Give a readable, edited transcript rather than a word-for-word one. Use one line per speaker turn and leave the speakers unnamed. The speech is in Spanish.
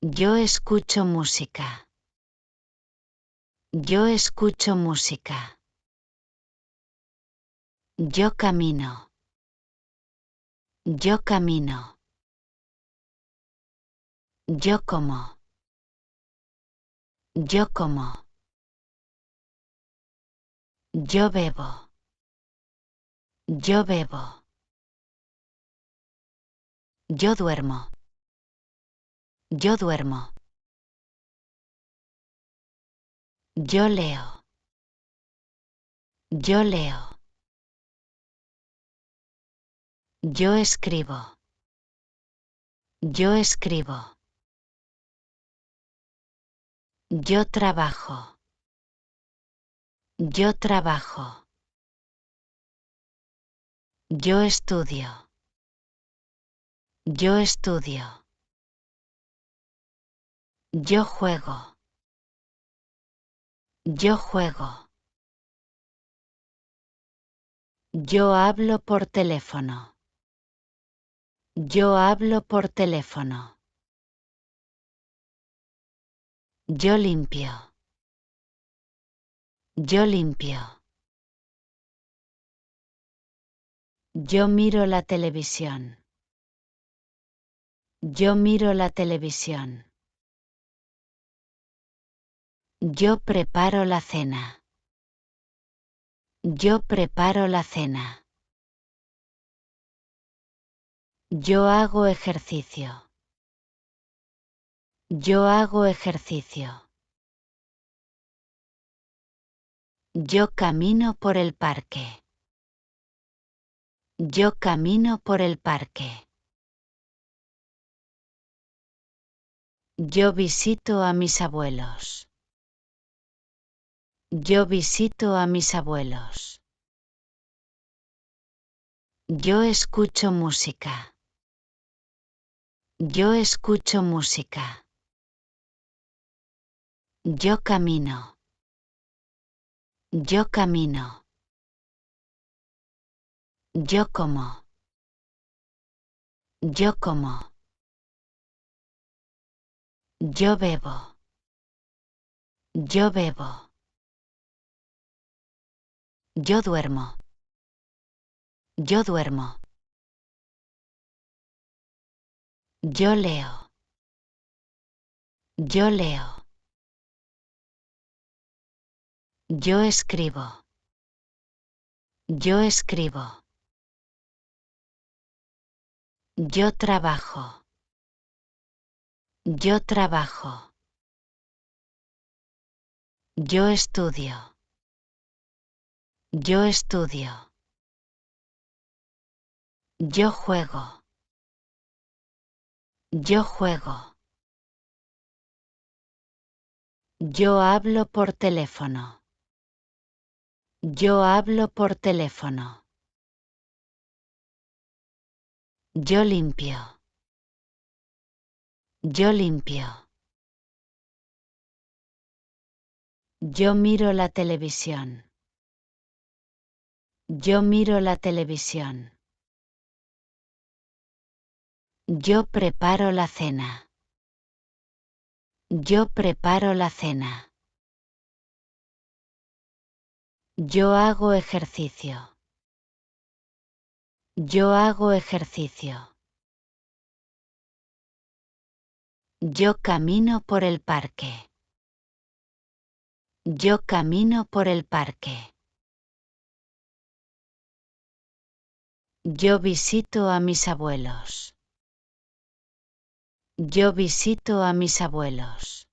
Yo escucho música. Yo escucho música. Yo camino. Yo camino. Yo como. Yo como. Yo bebo. Yo bebo. Yo duermo. Yo duermo. Yo leo. Yo leo. Yo escribo. Yo escribo. Yo trabajo. Yo trabajo. Yo estudio. Yo estudio. Yo juego. Yo juego. Yo hablo por teléfono. Yo hablo por teléfono. Yo limpio. Yo limpio. Yo miro la televisión. Yo miro la televisión. Yo preparo la cena. Yo preparo la cena. Yo hago ejercicio. Yo hago ejercicio. Yo camino por el parque. Yo camino por el parque. Yo visito a mis abuelos. Yo visito a mis abuelos. Yo escucho música. Yo escucho música. Yo camino. Yo camino. Yo como. Yo como. Yo bebo. Yo bebo. Yo duermo. Yo duermo. Yo leo. Yo leo. Yo escribo. Yo escribo. Yo trabajo. Yo trabajo. Yo estudio. Yo estudio. Yo juego. Yo juego. Yo hablo por teléfono. Yo hablo por teléfono. Yo limpio. Yo limpio. Yo miro la televisión. Yo miro la televisión. Yo preparo la cena. Yo preparo la cena. Yo hago ejercicio. Yo hago ejercicio. Yo camino por el parque. Yo camino por el parque. Yo visito a mis abuelos. Yo visito a mis abuelos.